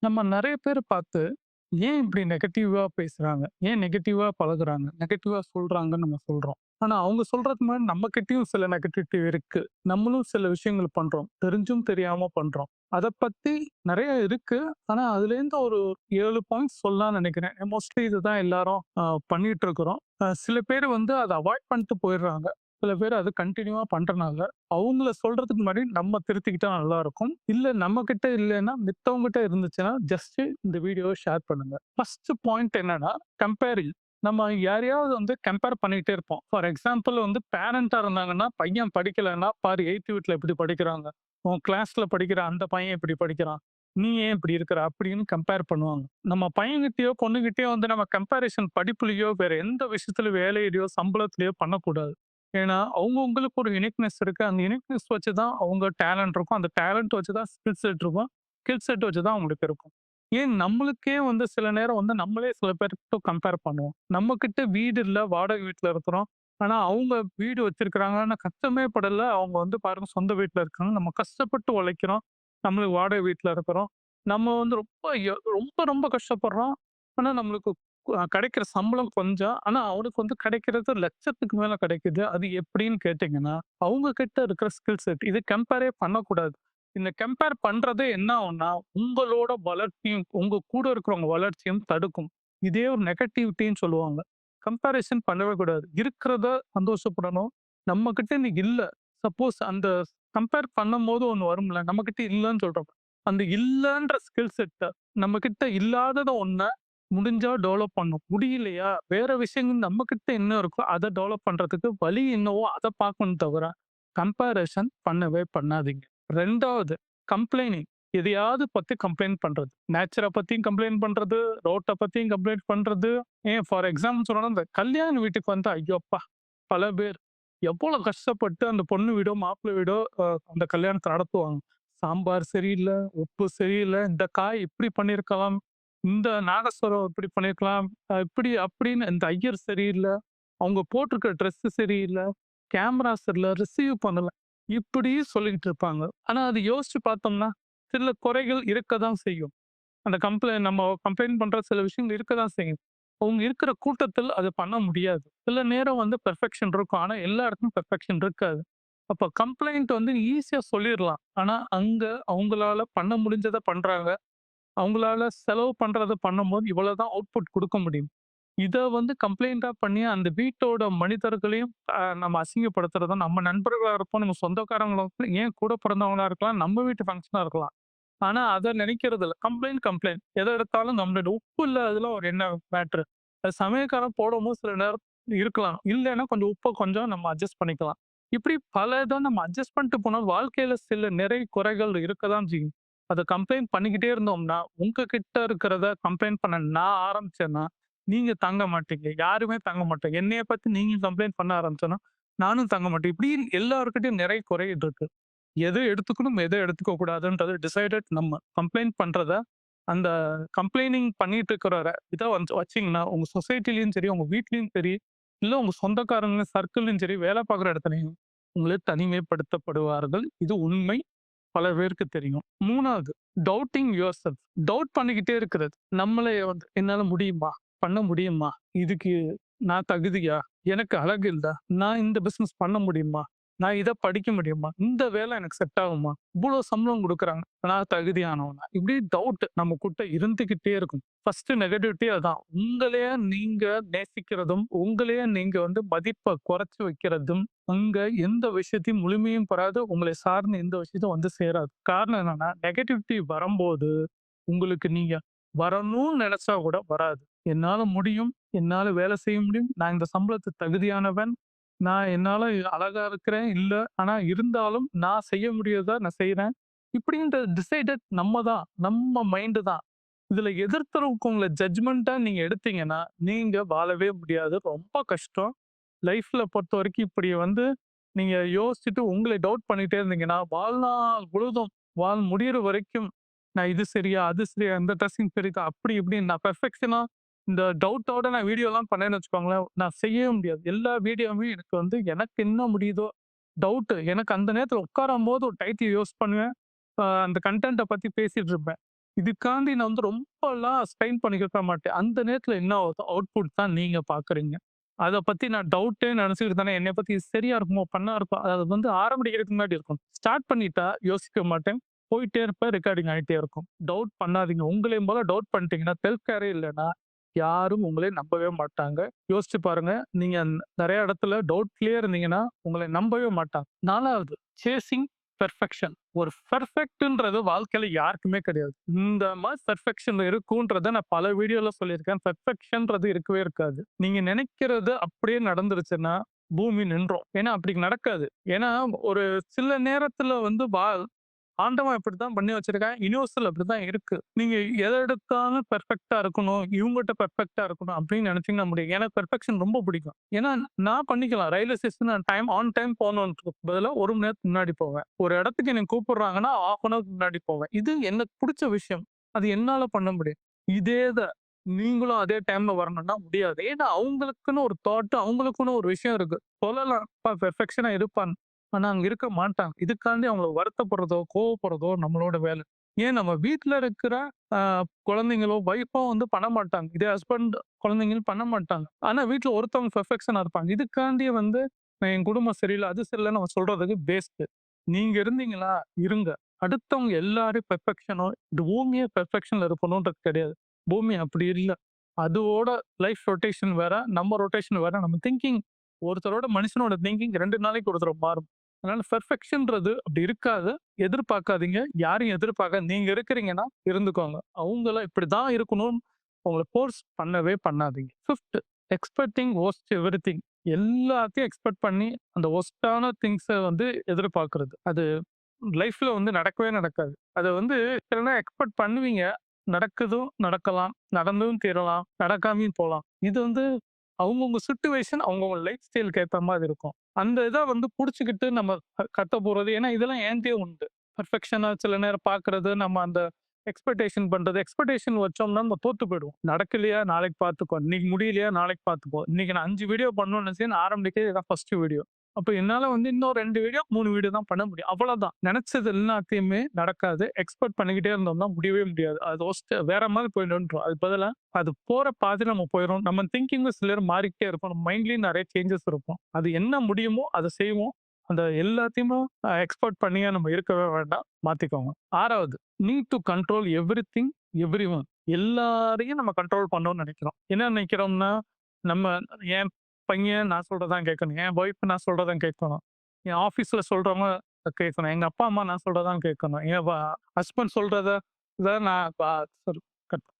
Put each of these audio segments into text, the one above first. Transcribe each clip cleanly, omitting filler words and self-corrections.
நம்ம நெறைய பேர பார்த்து, ஏன் இப்படி நெகட்டிவா பேசுறாங்க? ஏன் நெகட்டிவா பழகுறாங்க? நெகட்டிவா சொல்றாங்கன்னு நம்ம சொல்றோம். ஆனா, அவங்க சொல்றதுக்கு முன்னாடி நம்மகிட்டயும் சில நெகட்டிவிட்டி இருக்கு. நம்மளும் சில விஷயங்கள் பண்றோம். தெரிஞ்சும் தெரியாம பண்றோம். அத பத்தி நெறைய இருக்கு. ஆனா, அதுலேருந்து ஒரு 7 பாயிண்ட்ஸ் சொல்லலாம்னு நெனைக்கிறேன். மோஸ்ட்லி இதுதான் எல்லாரும் பண்ணிட்டு இருக்கிறோம். சில பேர் வந்து அத அவாய்ட் பண்ணிட்டு போயிடுறாங்க. சில பேர் அது கன்டினியூவா பண்றனால, அவங்கள சொல்றதுக்கு முன்னாடி நம்ம திருத்திக்கிட்டா நல்லாருக்கும். இல்ல நம்மகிட்ட இல்லன்னா, மித்தவங்ககிட்ட இருந்துச்சுன்னா, ஜஸ்ட் இந்த வீடியோவ ஷேர் பண்ணுங்க. ஃபர்ஸ்ட் பாயிண்ட் என்னன்னா, கம்பேரிங். நம்ம யாரையாவது வந்து கம்பேர் பண்ணிட்டே இருப்போம். ஃபார் எக்ஸாம்பிள் வந்து பேரண்டா இருந்தாங்கன்னா, பையன் படிக்கலன்னா, "பாரு எய்த் வீட்ல இப்படி படிக்கிறாங்க. உன் கிளாஸ்ல படிக்கிற அந்த பையன் இப்படி படிக்கிறான். நீ ஏன் இப்படி இருக்கிற?" அப்படின்னு கம்பேர் பண்ணுவாங்க. நம்ம பையன்கிட்டயோ, பொண்ணுகிட்டயோ வந்து நம்ம கம்பேரிசன் படிப்புலயோ, வேற எந்த விஷயத்திலயோ, வேலையிலயோ, சம்பளத்திலயோ பண்ணக்கூடாது. ஏன்னா, அவங்கவங்களுக்கு ஒரு யுனிக்னெஸ் இருக்கு. அந்த யுனிக்னெஸ் வச்சு தான் அவங்க டேலண்ட் இருக்கும். அந்த டேலண்ட் வச்சு தான் ஸ்கில் செட் இருக்கும். ஸ்கில் செட் வச்சு தான் அவங்களுக்கு இருக்கும். ஏன் நம்மளுக்கே வந்து சில நேரம் வந்து நம்மளே சில பேர்கிட்ட கம்பேர் பண்ணுவோம். நம்மகிட்ட வீடு இல்ல, வாடகை வீட்ல இருக்கிறோம். ஆனா, அவங்க வீடு வச்சிருக்கிறாங்க. ஆனா, கஷ்டமே படல. அவங்க வந்து பாருங்க சொந்த வீட்ல இருக்காங்க. நம்ம கஷ்டப்பட்டு உழைக்கிறோம். நம்மளுக்கு வாடகை வீட்ல இருக்கிறோம். நம்ம வந்து ரொம்ப ரொம்ப கஷ்டப்படுறோம். ஆனா, நம்மளுக்கு கிடைக்கிற சம்பளம் கொஞ்சம். ஆனா, அவனுக்கு வந்து கிடைக்கிறது லட்சத்துக்கு மேல கிடைக்குது. அது எப்படின்னு கேட்டீங்கன்னா, அவங்க கிட்ட இருக்கிற ஸ்கில் செட். இது கம்பேரே பண்ணக்கூடாது. இந்த கம்பேர் பண்றதே என்ன ஆகும்னா, உங்களோட வளர்ச்சியும், உங்க கூட இருக்கிறவங்க வளர்ச்சியும் தடுக்கும். இதே ஒரு நெகட்டிவிட்டின்னு சொல்லுவாங்க. கம்பேரிசன் பண்ணவே கூடாது. இருக்கிறத சந்தோஷப்படணும். நம்மகிட்ட இன்னைக்கு இல்ல. சப்போஸ் அந்த கம்பேர் பண்ணும்போது ஒண்ணு வரும்ல. நம்மகிட்ட இல்லன்னு சொல்றோம். அந்த இல்லன்ற ஸ்கில் செட்ட நம்மகிட்ட இல்லாதத ஒண்ண முடிஞ்சா டெவலப் பண்ணும். முடியலையா, வேற விஷயங்கள் நம்மகிட்ட என்ன இருக்கோ, அத டெவலப் பண்றதுக்கு வழி என்னவோ அத பார்க்கணும் தவிர, கம்பேரிசன் பண்ணவே பண்ணாதீங்க. 2வது கம்ப்ளைனிங். எதையாவது பத்தி கம்ப்ளைண்ட் பண்றது. நேச்சர பத்தியும் கம்ப்ளைண்ட் பண்றது, ரோட்ட பத்தியும் கம்ப்ளைண்ட் பண்றது. ஏன் ஃபார் எக்ஸாம்பிள் சொல்லணும்னா, இந்த கல்யாண வீட்டுக்கு வந்தா, ஐயோ அப்பா! பல பேர் எவ்வளோ கஷ்டப்பட்டு அந்த பொண்ணு வீடோ, மாப்பிள்ளை வீடோ அந்த கல்யாணத்த நடத்துவாங்க. சாம்பார் சரியில்ல, உப்பு சரியில்ல, இந்த காய் இப்படி பண்ணியிருக்கலாம். இந்த நாதஸ்வரம் இப்படி பண்ணியிருக்கலாம். இப்படி அப்படின்னு இந்த ஐயர் சரியில்ல. அவங்க போட்டிருக்க ட்ரெஸ் சரியில்ல. கேமரா சரியில்ல. ரிசீவ் பண்ணல. இப்படி சொல்லிக்கிட்டு இருப்பாங்க. ஆனா அது யோசிச்சு பார்த்தோம்னா, சில குறைகள் இருக்க தான் செய்யும். அந்த நம்ம கம்ப்ளைண்ட் பண்ற சில விஷயங்கள் இருக்க தான் செய்யும். அவங்க இருக்கிற கூட்டத்தில் அது பண்ண முடியாது. சில நேரம் வந்து பெர்ஃபெக்ஷன் இருக்கும். ஆனா எல்லா இடத்துலயும் பெர்ஃபெக்ஷன் இருக்காது. அப்ப கம்ப்ளைண்ட் வந்து ஈஸியா சொல்லிறலாம். ஆனா அங்க அவங்களால பண்ண முடிஞ்சத பண்றாங்க. அவங்களால செலவு பண்றத பண்ணும்போது இவ்வளவுதான் அவுட்புட் குடுக்க முடியும். இத வந்து கம்ப்ளைண்ட்டா பண்ணி அந்த வீட்டோட மனிதர்களையும் நம்ம அசிங்கப்படுத்துறது நம்ம நண்பர்களா இருப்போம், நம்ம சொந்தக்காரங்களா இருப்போம், ஏன் கூட பிறந்தவங்களா இருக்கலாம், நம்ம வீட்டு ஃபங்ஷனா இருக்கலாம். ஆனா அத நினைக்கிறது இல்ல. Complaint, complaint. எத எடுத்தாலும் கம்ப்ளைண்ட். உப்பு இல்ல அதுல ஒரு என்ன மேட்ரு. அது சமையல்காரன் போடும்போது சில நேரம் இருக்கலாம். இல்லன்னா கொஞ்சம் உப்ப கொஞ்சம் நம்ம அட்ஜஸ்ட் பண்ணிக்கலாம். இப்படி பல இத நம்ம அட்ஜஸ்ட் பண்ணிட்டு போனா வாழ்க்கையில சில நிறை குறைகள் இருக்க தான் செய்யும். அத கம்ப்ளைண்ட் பண்ணிக்கிட்டே இருந்தோம்னா, உங்க கிட்ட இருக்கிறத கம்ப்ளைண்ட் பண்ண நான் ஆரம்பிச்சேன்னா, நீங்க தாங்க மாட்டீங்க. யாருமே தாங்க மாட்டோம். என்னைய பத்தி நீங்க கம்ப்ளைண்ட் பண்ண ஆரம்பிச்சோன்னா, நானும் தாங்க மாட்டேன். இப்படி எல்லார்கிட்டயும் நிறை குறைகள் இருக்கு. எத எடுத்துக்கணும், எத எடுத்துக்க கூடாதுன்றது டிசைடட் நம்ம. கம்ப்ளைண்ட் பண்றத, அந்த கம்ப்ளைனிங் பண்ணிட்டு இருக்கிறவர இத வச்சீங்கன்னா, உங்க சொசைட்டிலயும் சரி, உங்க வீட்லயும் சரி, இல்ல உங்க சொந்தக்காரங்க சர்க்கிள்லயும் சரி, வேலை பார்க்குற இடத்துலயும் உங்கள தனிமைப்படுத்தப்படுவார்கள். இது உண்மை. பல பேருக்கு தெரியும். 3வது டவுட்டிங் யுவர் செல்ஃப். டவுட் பண்ணிக்கிட்டே இருக்கிறது. நம்மளே வந்து என்னால முடியுமா? பண்ண முடியுமா? இதுக்கு நான் தகுதியா? எனக்கு அழகு இல்ல. நான் இந்த பிசினஸ் பண்ண முடியுமா? நான் இத படிக்க முடியுமா? இந்த வேலை எனக்கு செட் ஆகுமா? இவ்ளோ சம்பளம் குடுக்குறாங்க. நான் தகுதியானவனா? இப்படி டவுட் நம்மகிட்ட இருந்துகிட்டே இருக்கும். ஃபர்ஸ்ட் நெகட்டிவிட்டி அதான். உங்களையே நீங்க நேசிக்கிறதும், உங்களையே நீங்க வந்து மதிப்ப குறைச்சு வைக்கிறதும், அங்க எந்த விஷயத்தையும் முழுமையும் பெறாது. உங்களை சார்ந்த எந்த விஷயத்தையும் வந்து சேராது. காரணம் என்னன்னா, நெகட்டிவிட்டி வரம்போது, உங்களுக்கு நீங்க வரணும்னு நெனச்சா கூட வராது. என்னால முடியும். என்னால வேலை செய்ய முடியும். நான் இந்த சம்பளத்துக்கு தகுதியானவன். என்னால அழகா இருக்கிறேன். இல்ல. ஆனா இருந்தாலும் நான் செய்ய முடியாதத நான் செய்றேன். இப்படின்ற டிசைடட் நம்ம தான். நம்ம மைண்ட் தான். இதுல எதிர்க்கிறவங்கள ஜட்ஜ்மென்ட்டா நீங்க எடுத்தீங்கன்னா, நீங்க வாழவே முடியாது. ரொம்ப கஷ்டம். லைஃப்ல பொறுத்தவரைக்கும் இப்படி வந்து நீங்க யோசிச்சுட்டு உங்கள டவுட் பண்ணிட்டே இருந்தீங்கன்னா, வாழ்நாள் முழுதும் முடியிற வரைக்கும் நான் இது சரியா? அது சரியா? இந்த ட்ரெஸ்ஸிங் சரிதா? அப்படி இப்படின்னு நான் பெர்ஃபெக்ஷனா இந்த டவுட்டோட நான் வீடியோலாம் பண்ணேன்னு வச்சுக்கோங்களேன், நான் செய்யவே முடியாது. எல்லா வீடியோவுமே எனக்கு வந்து எனக்கு என்ன முடியுதோ டவுட் எனக்கு அந்த நேரத்துல உட்காரும்போது ஒரு டைட்டில் யூஸ் பண்ணுவேன். அந்த கன்டென்ட்ட பத்தி பேசிட்டு இருப்பேன். இதுக்காண்டி நான் வந்து ரொம்பலாம் ஸ்ட்ரெயின் பண்ணிக்க மாட்டேன். அந்த நேரத்துல என்ன ஆகுதோ அவுட்புட் தான் நீங்க பார்க்குறீங்க. அத பத்தி நான் டவுட்டே நெனச்சுக்கிட்டு தானே என்னைய பத்தி இது சரியா இருக்குமோ? பண்ணா இருக்கும். அது வந்து ஆரம்பிக்கிறதுக்கு முன்னாடி இருக்கும். ஸ்டார்ட் பண்ணிட்டா யோசிக்க மாட்டேன். போயிட்டே இருப்பேன். ரெக்கார்டிங் ஆயிட்டே இருக்கும். டவுட் பண்ணாதீங்க. உங்களையும் போல டவுட் பண்ணிட்டீங்கன்னா, செல்ஃப் கேரே இல்லன்னா, யாரும் உங்கள நம்பவே மாட்டாங்க. யோசிச்சு பாருங்க. நீங்க நெறைய இடத்துல டவுட்லயே இருந்தீங்கன்னா, உங்கள நம்பவே மாட்டாங்க. 4வது சேசிங் பெர்ஃபெக்ஷன். ஒரு பெர்ஃபெக்ட்ன்றது வாழ்க்கையில யாருக்குமே கிடையாது. இந்த மாரி பெர்ஃபெக்ஷன் இருக்குன்றத நான் பல வீடியோல சொல்லியிருக்கேன். பெர்ஃபெக்ஷன்றது இருக்கவே இருக்காது. நீங்க நினைக்கிறது அப்படியே நடந்துருச்சுன்னா, பூமி நின்றும். ஏன்னா அப்படி நடக்காது. ஏன்னா ஒரு சில நேரத்துல வந்து ஆண்டவன் இப்படித்தான் பண்ணி வச்சிருக்கான். யுனிவர்சல் அப்படித்தான் இருக்கு. நீங்க எத எடுத்தாலும் பெர்ஃபெக்ட்டா இருக்கணும். இவங்ககிட்ட பெர்ஃபெக்ட்டா இருக்கணும் அப்படின்னு நினைச்சீங்கன்னா முடியும். எனக்கு பெர்ஃபெக்ஷன் ரொம்ப பிடிக்கும். ஏன்னா நான் பண்ணிக்கலாம். ரயில்வே ஸ்டேஷன் நான் ஆன் டைம் போகணுன்றதுக்கு பதிலா 1 மணி நேரத்துக்கு முன்னாடி போவேன். ஒரு இடத்துக்கு என்னை கூப்பிடுறாங்கன்னா, 1/2 அன் ஹவர்க்கு முன்னாடி போவேன். இது எனக்கு புடிச்ச விஷயம். அது என்னால பண்ண முடியும். இதே நீங்களும் அதே டைம்ல வரணும்னா முடியாது. ஏன்னா அவங்களுக்குன்னு ஒரு தாட், அவங்களுக்குன்னு ஒரு விஷயம் இருக்கு. சொல்லலாம், "அப்பா பெர்ஃபெக்ஷனா இருப்பான்னு." ஆனா அங்க இருக்க மாட்டாங்க. இதுக்காண்டி அவங்கள வருத்தப்படுறதோ, கோவப்படுறதோ நம்மளோட வேலை. ஏன் நம்ம வீட்ல இருக்கிற அ குழந்தைங்களோ, ஒய்ஃபோ வந்து பண்ண மாட்டாங்க. இதே ஹஸ்பண்ட், குழந்தைங்களும் பண்ண மாட்டாங்க. ஆனா வீட்ல ஒருத்தவங்க பெர்ஃபெக்ஷனா இருப்பாங்க. இதுக்காண்டி வந்து என் குடும்பம் சரியில்ல, அது சரியில்லன்னு நம்ம சொல்றதுக்கு வேஸ்ட்டு. நீங்க இருந்தீங்களா? இருங்க. அடுத்தவங்க எல்லாரும் பெர்ஃபெக்ஷனோ, இந்த பூமியே பெர்ஃபெக்ஷன்ல இருக்கணும்ன்றது கிடையாது. பூமி அப்படி இல்ல. அதோட லைஃப் ரொட்டேஷன் வேற, நம்ம ரொட்டேஷன் வேற. நம்ம திங்கிங் ஒருத்தரோட மனுஷனோட திங்கிங் 2 நாளைக்கு ஒரு தடவ மாறும். அதனால பெர்ஃபெக்ஷன்றது அப்படி இருக்காது. எதிர்பார்க்காதீங்க. யாரையும் எதிர்பார்க்காத நீங்க இருக்கிறீங்கன்னா இருந்துக்கோங்க. அவங்கள இப்படிதான் இருக்கணும்னு உங்கள ஃபோர்ஸ் பண்ணவே பண்ணாதீங்க. Fifth expecting worst everything. எல்லாத்தையும் எக்ஸ்பெக்ட் பண்ணி அந்த வொர்ஸ்ட்டான திங்ஸ வந்து எதிர்பார்க்கிறது. அது லைஃப்ல வந்து நடக்கவே நடக்காது. அத வந்து சில நேரம் எக்ஸ்பெக்ட் பண்ணுவீங்க. நடக்குதும் நடக்கலாம். நடந்தும் தீரலாம். நடக்காமயும் போலாம். இது வந்து அவங்கவங்க சிட்யூவேஷன், அவங்கவங்க லைஃப் ஸ்டைலுக்கு ஏத்த மாரி இருக்கும். அந்த இத வந்து புடிச்சுக்கிட்டு நம்ம கத்த போறது ஏன்னா இதெல்லாம் என்ட்டயும் உண்டு. பெர்ஃபெக்ஷனா சில நேரம் பார்க்கறது, நம்ம அந்த எக்ஸ்பெக்டேஷன் பண்றது. எக்ஸ்பெக்டேஷன் வச்சோம்னா நம்ம தோத்து போயிடுவோம். நடக்கலையா நாளைக்கு பார்த்துக்கோ. இன்னைக்கு முடியலையா நாளைக்கு பார்த்துப்போ. இன்னைக்கு நான் 5 வீடியோ பண்ணணும்னு நினைச்சேன். நான் ஆரம்பிக்கிறதே இதான் ஃபர்ஸ்ட் வீடியோ. அப்ப என்னால வந்து இன்னும் 2 வீடியோ, 3 வீடியோ தான் பண்ண முடியும். அவ்வளோதான். நெனச்சது எல்லாத்தையுமே நடக்காது. எக்ஸ்பெக்ட் பண்ணிக்கிட்டே இருந்தோம்னா முடியவே முடியாது. அது வேற மாரி போய் நின்றும். அதுக்கு பதிலா அது போற பாதையில நம்ம போயிரும். நம்ம திங்கிங்கும் சில நேரம் மாறிக்கிட்டே இருக்கும். நம்ம மைண்ட்லயும் நெறைய சேஞ்சஸ் இருக்கும். அது என்ன முடியுமோ அத செய்வோம். அந்த எல்லாத்தையுமே எக்ஸ்பெக்ட் பண்ணியே நம்ம இருக்கவே வேண்டாம். மாத்திக்கோங்க. 6வது need to control everything, everyone. எல்லாரையும் நம்ம கண்ட்ரோல் பண்ணணும்னு நெனைக்கிறோம். என்ன நெனைக்கிறோம்னா, நம்ம என் பையன் நான் சொல்றத தான் கேட்கணும். என் ஒய்ஃப் நான் சொல்றத தான் கேட்கணும். என் ஆஃபீஸ்ல சொல்றவங்க கேட்கணும். எங்க அப்பா, அம்மா நான் சொல்றத தான் கேட்கணும். என் ஹஸ்பண்ட் சொல்றத தான் நான் சாரி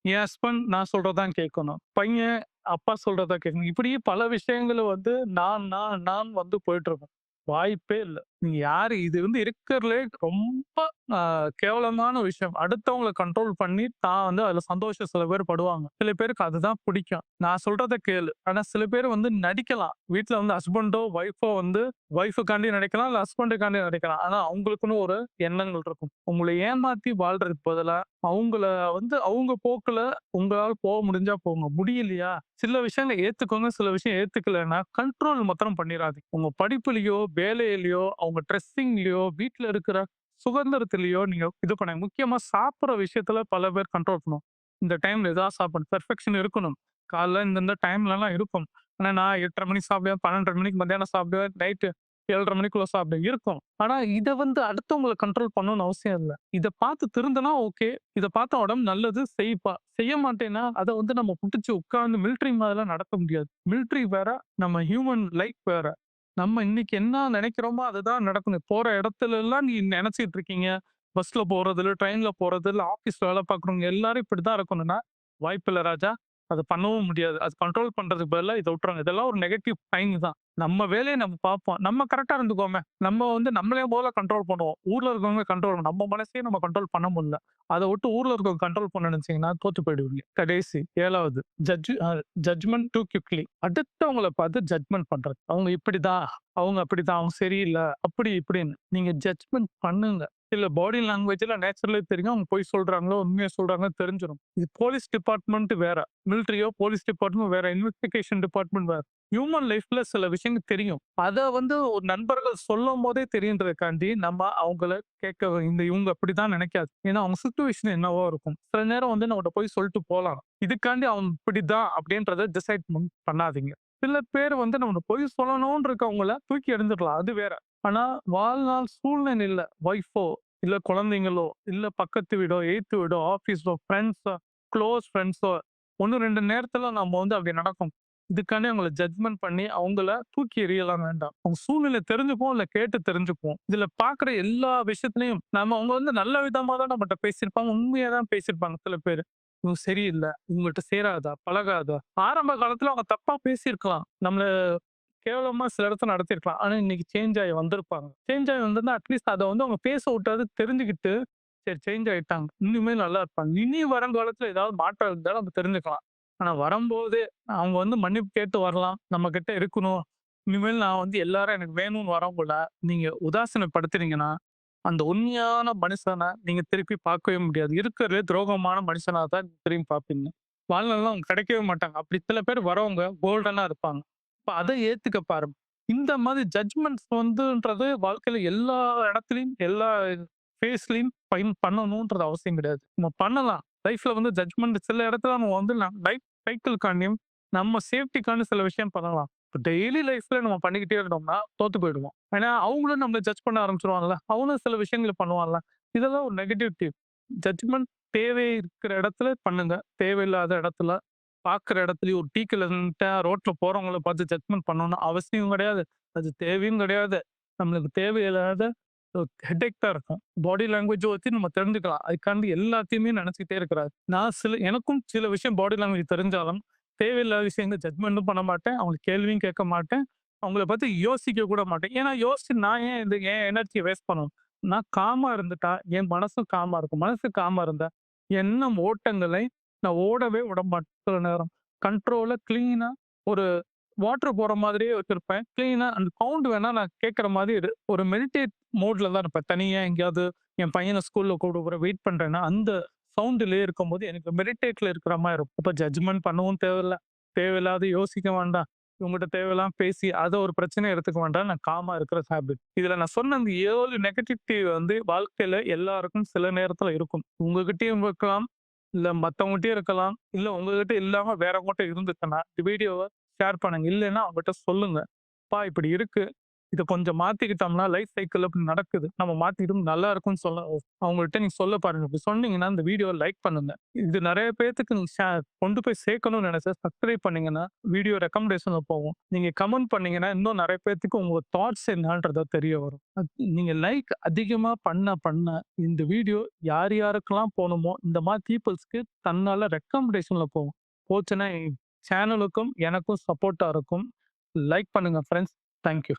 என் ஹஸ்பண்ட் நான் சொல்றத தான் கேட்கணும். பையன் அப்பா சொல்றத கேட்கணும். இப்படி பல விஷயங்கள வந்து நான் வந்து போயிட்டுருக்கும். வாய்ப்பே இல்ல. நீங்க யாரு இது வந்து இருக்கிறதுலயே ரொம்ப அ கேவலமான விஷயம். அடுத்தவங்கள கண்ட்ரோல் பண்ணி தான் வந்து அதுல சந்தோஷம் சில பேர் படுவாங்க. சில பேருக்கு அதுதான் பிடிக்கும். நான் சொல்றத கேளு. ஆனா சில பேர் வந்து நடிக்கலாம். வீட்ல வந்து ஹஸ்பண்டோ, ஒய்ஃபோ வந்து ஒய்ஃப்க்காண்டி நடிக்கலாம். இல்ல ஹஸ்பண்டுக்காண்டி நடிக்கலாம். ஆனா அவங்களுக்குன்னு ஒரு எண்ணங்கள் இருக்கும். உங்கள ஏமாத்தி வாழ்றதுக்கு பதிலா, அவங்கள வந்து அவங்க போக்குல உங்களால முடிஞ்சா போங்க. முடியலையா? சில விஷயங்கள ஏத்துக்கோங்க. சில விஷயம் ஏத்துக்கலன்னா, கண்ட்ரோல் மாத்திரம் பண்ணிறாதீங்க. உங்க படிப்புலயோ, வேலையிலயோ, அவங்க ட்ரெஸ்ஸிங்லயோ, வீட்ல இருக்கிற சுதந்திரத்திலயோ நீங்க இது பண்ணுங்க. முக்கியமா சாப்பிடுற விஷயத்துல பல பேர் கண்ட்ரோல் பண்ணுவோம். இந்த டைம்ல இதான் சாப்பிடணும். பெர்ஃபெக்ஷன் இருக்கணும். காலைல இந்த டைம்லலாம் இருக்கும். ஆனா நான் 8:30 மணிக்கு சாப்பிடுவேன். 12:30 மணிக்கு மத்தியானம் சாப்பிடுவேன். நைட்டு 7:30 மணிக்குள்ள சாப்பிடுவேன். இருக்கும். ஆனா இத வந்து அடுத்தவங்கள கண்ட்ரோல் பண்ணணும்னு அவசியம் இல்ல. இத பார்த்து திருந்துனா ஓகே. இத பார்த்தா உடம்பு நல்லது செய்ப்பா. செய்ய மாட்டேன்னா, அத வந்து நம்ம புடிச்சு உட்கார்ந்து மிலிட்டரி மாதிரிலாம் நடத்த முடியாது. மிலிட்டரி வேற, நம்ம ஹியூமன் லைஃப் வேற. நம்ம இன்னைக்கு என்ன நினைக்கிறோமோ அதுதான் நடக்கணும். போற இடத்துலலாம் நீ நினைச்சிட்டு இருக்கீங்க. பஸ்ல போறதுல, ட்ரெயின்ல போறதுல, ஆஃபீஸ்ல வேலை பார்க்குறவங்க எல்லாரும் இப்படித்தான் இருக்கணும்னா, வாய்ப்பில்ல ராஜா. அத பண்ணவும் முடியாது. அது கண்ட்ரோல் பண்றதுக்கு பதிலா இத விட்டுருங்க. இதெல்லாம் ஒரு நெகட்டிவ் சைன் தான். நம்ம வேலைய நம்ம பார்ப்போம். நம்ம கரெக்ட்டா இருந்துக்கோமே. நம்ம வந்து நம்மளே முதல்ல கண்ட்ரோல் பண்ணுவோம். ஊர்ல இருக்கவங்க கண்ட்ரோல் நம்ம மனசையே நம்ம கண்ட்ரோல் பண்ண முடியல. அத விட்டு ஊர்ல இருக்கவங்க கண்ட்ரோல் பண்ண நினைச்சீங்கன்னா தோத்து போயிடுவீங்க. கடைசி 7வது ஜட்ஜ்மென்ட் டூ குயிக்லி. அடுத்தவங்கள பார்த்து ஜட்ஜ்மென்ட் பண்றது. அவங்க இப்படிதான், அவங்க அப்படிதான், அவங்க சரியில்ல, அப்படி இப்படின்னு. நீங்க ஜட்ஜ்மென்ட் பண்ணுங்க. இல்ல பாடி லாங்குவேஜ்ல நேச்சுரலே தெரியும். அவங்க பொய் சொல்றாங்களோ, உண்மைய சொல்றாங்கன்னு தெரிஞ்சிரும். இது போலீஸ் டிபார்ட்மெண்ட் வேற. மிலிட்டரியோ, போலீஸ் டிபார்ட்மெண்ட் வேற. இன்வெஸ்டிகேஷன் டிபார்ட்மெண்ட் வேற. ஹியூமன் லைஃப்ல சில விஷயங்கள் தெரியும். அத வந்து ஒரு நண்பர்கள் சொல்லும்போதே தெரியுன்றதுக்காண்டி, நம்ம அவங்கள கேட்க இவங்க அப்படிதான் நினைக்காது. ஏன்னா, அவங்க சிச்சுவேஷன் என்னவோ இருக்கும். சில நேரம் வந்து நம்மட்ட போய் சொல்லிட்டு போலாம். இதுக்காண்டி அவன் இப்படிதான் அப்படின்றத டிசைட் பண்ணாதீங்க. சில பேர் வந்து நம்ம பொய் சொல்லணும்னு இருக்கவங்கள தூக்கி எறிஞ்சிடலாம். அது வேற. ஆனா, வாழ்நாள் சூழ்நிலையில ஒய்ஃபோ, இல்ல குழந்தைங்களோ, இல்ல பக்கத்து வீடோ, எய்த்து வீடோ, ஆஃபீஸோ, ஃப்ரெண்ட்ஸோ, குளோஸ் ஃப்ரெண்ட்ஸோ 1, 2 நேரத்துல நம்ம வந்து அப்படி நடக்கும். இதுக்காண்டி அவங்கள ஜட்ஜ்மென்ட் பண்ணி அவங்கள தூக்கி எறியலாம் வேண்டாம். அவங்க சூழ்நிலை தெரிஞ்சுக்குவோம், இல்ல கேட்டு தெரிஞ்சுக்குவோம். இதுல பார்க்குற எல்லா விஷயத்துலயும் அவங்க வந்து நல்ல விதமா தான் நம்மட்ட பேசியிருப்பாங்க. உண்மையா தான் பேசியிருப்பாங்க சில பேரு. "இவங்க சரியில்ல. இவங்கள்ட்ட சேராதா, பழகாதா." ஆரம்ப காலத்துல அவங்க தப்பா பேசியிருக்கலாம். நம்மள கேவலமா சில இடத்துல நடத்தியிருக்கலாம். ஆனா, இன்னைக்கு சேஞ்ச் ஆயி வந்திருப்பாங்க. சேஞ்ச் ஆயி வந்திருந்தா அட்லீஸ்ட் அத வந்து அவங்க பேச விட்டாவது தெரிஞ்சுக்கிட்டு, சரி சேஞ்ச் ஆயிட்டாங்க. இனிமேல் நல்லா இருப்பாங்க. இனி வருங்காலத்துல ஏதாவது மாற்றம் இருந்தாலும் நம்ம தெரிஞ்சுக்கலாம். ஆனா வரும்போதே அவங்க வந்து மன்னிப்பு கேட்டு வரலாம். நம்ம கிட்ட இருக்கணும். இனிமேல் நான் வந்து எல்லாரும் எனக்கு வேணும்னு வரவங்கள நீங்க உதாசீனப்படுத்துனீங்கன்னா, அந்த உண்மையான மனுஷன நீங்க திருப்பி பார்க்கவே முடியாது. இருக்கிறதுலே துரோகமான மனுஷனா தான் திரும்பி பார்ப்பீங்க. வாழ்நாள்ல அவங்க கிடைக்கவே மாட்டாங்க. அப்படி சில பேர் வரவங்க கோல்டனா இருப்பாங்க. அப்ப அத ஏத்துக்க பாருங்க. இந்த மாதிரி ஜட்ஜ்மெண்ட்ஸ் வந்துன்றது வாழ்க்கையில எல்லா இடத்துலயும், எல்லா ஃபேஸ்லயும் பண்ணணும்ன்றது அவசியம் கிடையாது. நம்ம பண்ணலாம். லைஃப்ல வந்து ஜட்ஜ்மெண்ட் சில இடத்துல நம்ம வந்து லைஃப் சைக்கிள்காண்டியும், நம்ம சேஃப்டிக்கான சில விஷயம் பண்ணலாம். இப்ப டெய்லி லைஃப்ல நம்ம பண்ணிக்கிட்டே இருந்தோம்னா தோத்து போயிடுவோம். ஏன்னா, அவங்களும் நம்மள ஜட்ஜ் பண்ண ஆரம்பிச்சுருவாங்கல்ல. அவனும் சில விஷயங்கள பண்ணுவான்ல. இதெல்லாம் ஒரு நெகட்டிவிட்டி. ஜட்ஜ்மெண்ட் தேவை இருக்கிற இடத்துல பண்ணுங்க. தேவையில்லாத இடத்துல பார்க்குற இடத்துலயும் ஒரு டீ கடைல நின்னுட்டா ரோட்ல போறவங்கள பார்த்து ஜட்ஜ்மென்ட் பண்ணணும்னு அவசியம் கிடையாது. அது தேவையும் கிடையாது. நம்மளுக்கு தேவையில்லாத ஹெட்டேக் தான் இருக்கும். பாடி லாங்குவேஜ வச்சு நம்ம தெரிஞ்சுக்கலாம். அதுக்காண்டி எல்லாத்தையுமே நினைச்சுக்கிட்டே இருக்கக்கூடாது. எனக்கும் சில விஷயம் பாடி லாங்குவேஜ் தெரிஞ்சாலும், தேவையில்லாத விஷயங்கள ஜட்ஜ்மென்ட்டும் பண்ண மாட்டேன். அவங்கள கேள்வியும் கேட்க மாட்டேன். அவங்கள பத்தி யோசிக்க கூட மாட்டேன். ஏன்னா யோசிச்சு நான் ஏன் என் எனர்ஜிய வேஸ்ட் பண்ணணும்? நான் காமா இருந்துட்டா, என் மனசும் காமா இருக்கும். மனசு காமா இருந்தா, எண்ணம் ஓட்டங்களை நான் ஓடவே விடமாட்டேன் சில நேரம். கண்ட்ரோலா கிளீனா ஒரு வாட்டர் போற மாதிரியே வச்சிருப்பேன். கிளீனா அந்த சவுண்ட் வேணா நான் கேட்கிற மாதிரி ஒரு மெடிடேட் மோட்ல தான் இருப்பேன். தனியா எங்கேயாவது என் பையன ஸ்கூல்ல கூப்பிட போறேன் வெயிட் பண்றேன்னா, அந்த சவுண்ட்லயே இருக்கும்போது எனக்கு மெடிடேட்ல இருக்கிற மாரி இருக்கும். அப்ப ஜட்ஜ்மென்ட் பண்ணவும் தேவையில்ல. தேவையில்லாத யோசிக்க வேண்டாம். இவங்ககிட்ட தேவையில்லாம பேசி அத ஒரு பிரச்சனையா எடுத்துக்க வேண்டாம். நான் காமா இருக்கிற ஹேபிட். இதுல நான் சொன்ன அந்த 7 நெகட்டிவிட்டி வந்து வாழ்க்கையில எல்லாருக்கும் சில நேரத்துல இருக்கும். உங்ககிட்டயும் இருக்கலாம். இல்ல மத்தவங்ககிட்டயும் இருக்கலாம். இல்ல உங்ககிட்ட இல்லாம வேறவங்ககிட்ட இருந்துச்சுன்னா, இந்த வீடியோவ ஷேர் பண்ணுங்க. இல்லன்னா அவங்ககிட்ட சொல்லுங்க. "அப்பா இப்படி இருக்கு. இத கொஞ்சம் மாத்திக்கிட்டோம்னா லைஃப் சைக்கிள் அப்படி நடக்குது. நம்ம மாத்திக்கிட்டோம் நல்லா இருக்கும்னு" அவங்கள்ட்ட நீங்க சொல்ல பாருங்க. இப்படி சொன்னீங்கன்னா, இந்த வீடியோவ லைக் பண்ணுங்க. இது நெறைய பேத்துக்கு நீங்க கொண்டு போய் சேர்க்கணும்னு நெனச்சா சப்ஸ்கிரைப் பண்ணீங்கன்னா, வீடியோ ரெக்கமெண்டேஷன்ல போகும். நீங்க கமெண்ட் பண்ணீங்கன்னா, இன்னும் நெறைய பேத்துக்கு உங்க தாட்ஸ் என்னன்றது தெரிய வரும். நீங்க லைக் அதிகமா பண்ண இந்த வீடியோ யார் யாருக்கெல்லாம் போணுமோ, இந்த மாரி பீப்பிள்ஸ்க்கு தன்னால ரெக்கமெண்டேஷன்ல போகும். போச்சுன்னா சேனலுக்கும் எனக்கும் சப்போர்ட்டா இருக்கும். லைக் பண்ணுங்க ஃபிரெண்ட்ஸ். Thank you.